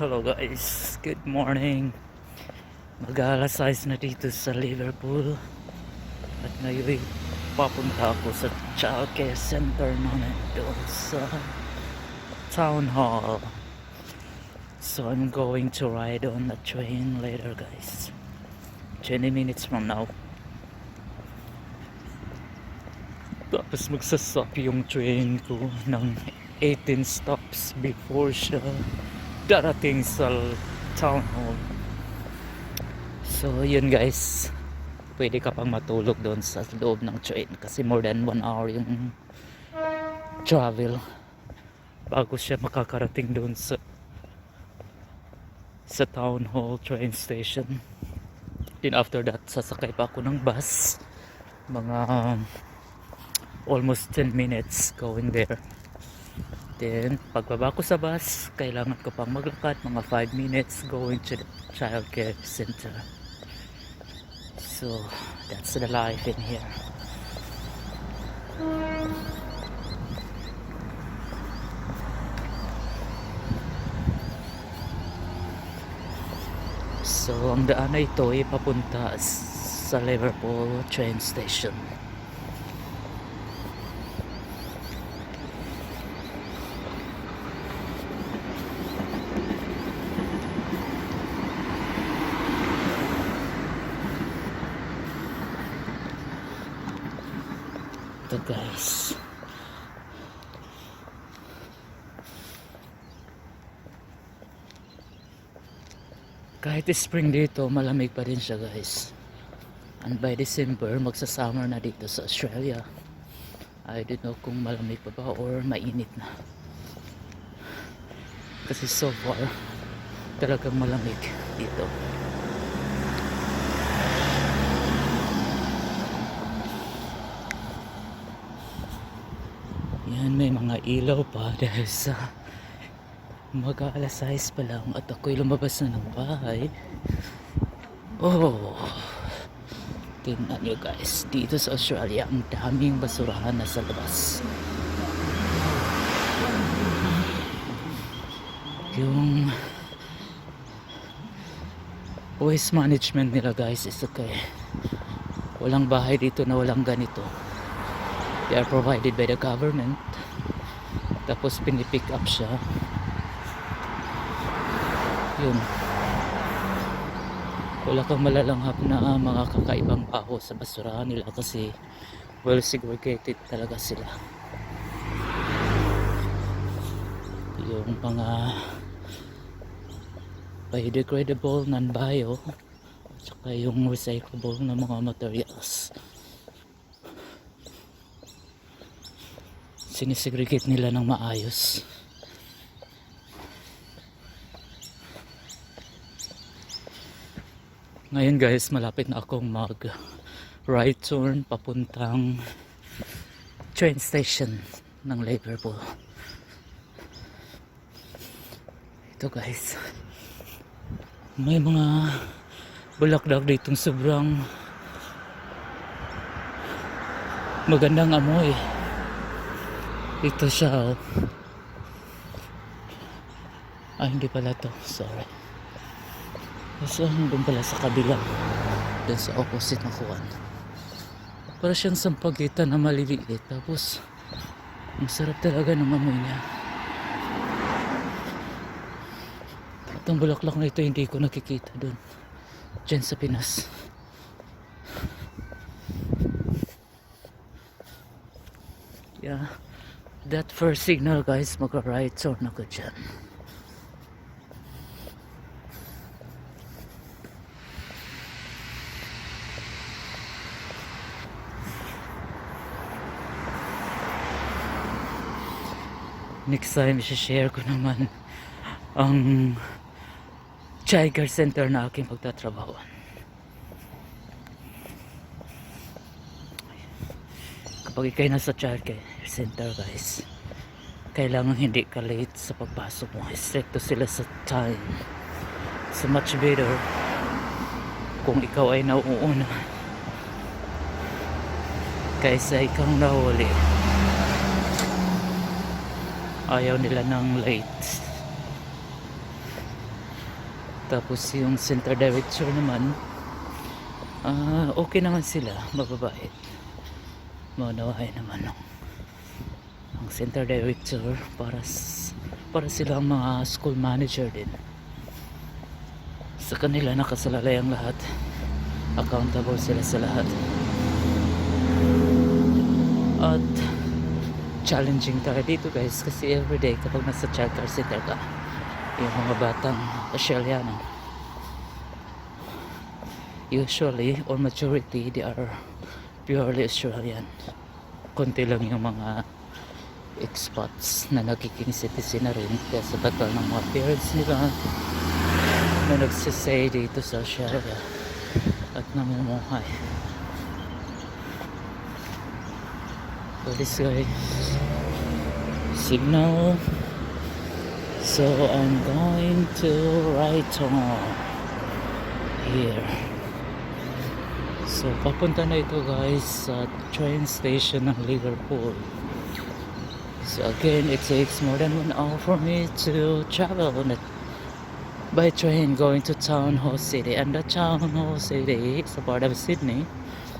Hello guys, good morning. Mag-alas 6 na dito sa Liverpool. At ngayon papunta ako sa childcare center namin doon sa Town Hall. So I'm going to ride on the train later guys. 20 minutes from now. Tapos magsasop yung train ko ng 18 stops before siya darating sa Town Hall. So yun guys, pwede ka pang matulog doon sa loob ng train kasi more than 1 hour yung travel bago siya makakarating doon sa Town Hall train station. Then after that, sasakay pa ako ng bus, mga almost 10 minutes going there. Then pagbaba ko sa bus, kailangan ko pang maglakad mga 5 minutes going to the childcare center. So that's the life in here. So ang daan na ito ay papunta sa Liverpool train station. Ito guys, kahit spring dito malamig pa rin siya guys, and by December magsa-summer na dito sa Australia. I don't know kung malamig pa ba or mainit na, kasi so far talagang malamig dito. Yan, may mga ilaw pa dahil sa mag-aalas 6 pa lang at ako'y lumabas na ng bahay. Oh, tingnan nyo guys, dito sa Australia ang daming basurahan na sa labas. Yung waste management nila guys is okay. Walang bahay dito na walang ganito. They are provided by the government. Tapos pinipick up siya. Yun. Wala kang malalanghap na mga kakaibang baho sa basurahan nila kasi well segregated talaga sila. Yung mga biodegradable, non-bio, at saka yung recyclable na mga materials, sinisegregate nila ng maayos. Ngayon guys, malapit na akong mag right turn papuntang train station ng Liverpool. Ito guys, may mga bulaklak ditong sobrang magandang amoy. Ito siya oh. Hindi pala to, sorry. So doon pala sa kabila, doon sa opposite na kuwan. Para siyang sampagitan na maliliit, tapos ang sarap talaga ng amoy niya. At ang bulaklak na ito hindi ko nakikita doon dyan sa Pinas. Yeah, that first signal guys, mag-right turn ako dyan. Next time i-share ko naman ang childcare center na aking pagtatrabahoan. Kapag ikay nasa childcare center guys, kailangan hindi ka late sa pagpasok mo. Stricto sila sa time. So much better kung ikaw ay nauuna kaysa ikaw nahuli. Ayaw nila ng late. Tapos yung center director naman, okay naman sila, mababait. Maunawain naman ang center director para silang mga school manager din. Sa kanila nakasalalay ang lahat. Accountable sila sa lahat. At challenging tayo dito guys kasi everyday kapag nasa childcare center ka, yung mga batang Australiano, usually or majority they are purely Australian. Konti lang yung mga expats na nagiging citizen na rin kaya sa tagal ng mga parents nila na nagsisay dito sa Australia at namumuhay. So this guy signal, so I'm going to right on here. So papunta na ito guys sa train station ng Liverpool. So again, it takes more than 1 hour for me to travel by train going to Town Hall City, and the Town Hall City is a part of Sydney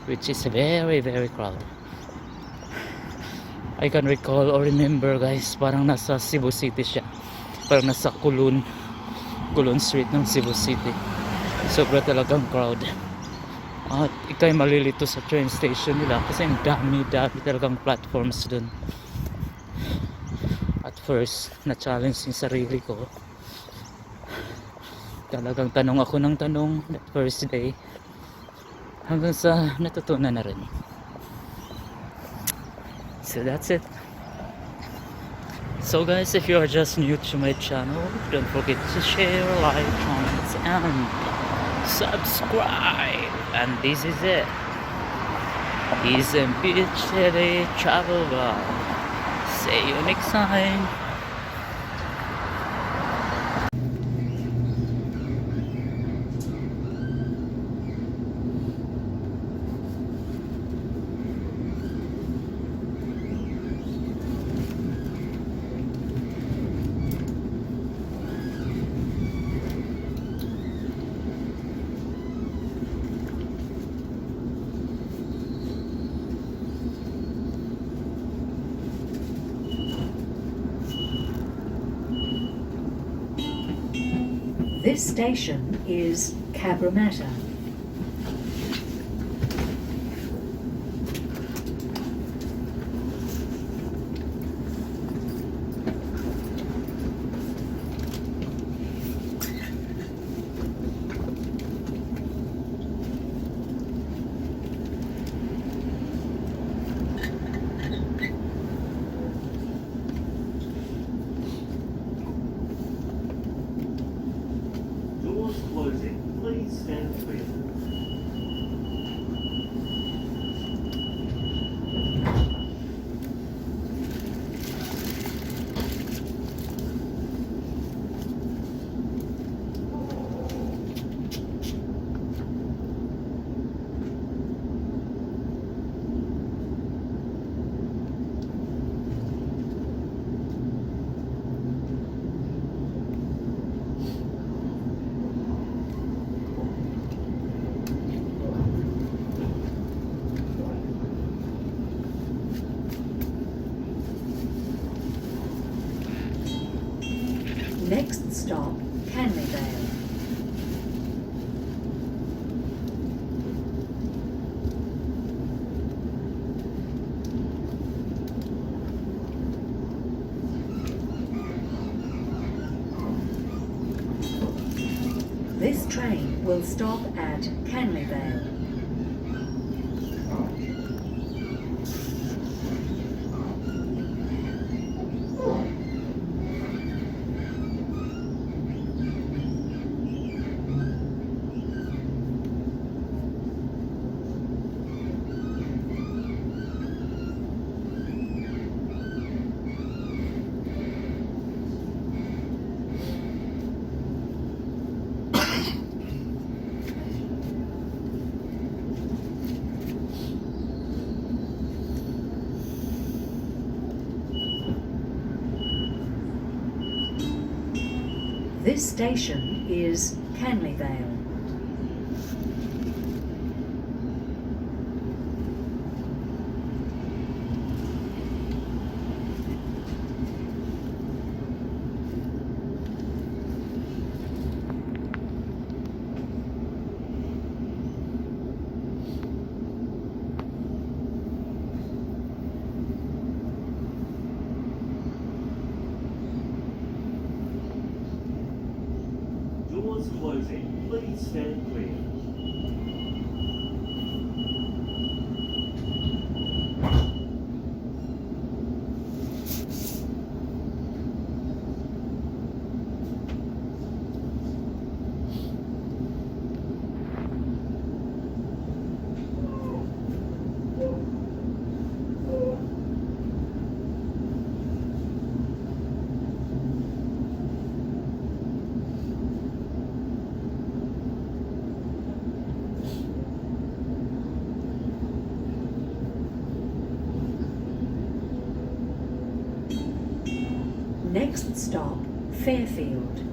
which is very very crowded. I can recall or remember guys, parang nasa Cebu City siya, parang nasa Kulun Street ng Cebu City. Sobra talagang crowd. At ika'y malilito sa train station nila kasi ang dami talagang platforms dun. At first, na-challenge yung sarili ko. Talagang tanong ako ng tanong that first day. Hanggang sa natutunan na rin. So that's it. So guys, if you are just new to my channel, don't forget to share, like, comment, and subscribe. And this is it. Easy Beach City Travel Vlog. See you next time. This station is Cabramatta. Closing. Please stand clear. Next stop, Canleyvale. This train will stop at Canleyvale. This station is Canley Vale. Doors closing. Please stand clear. Next stop, Fairfield.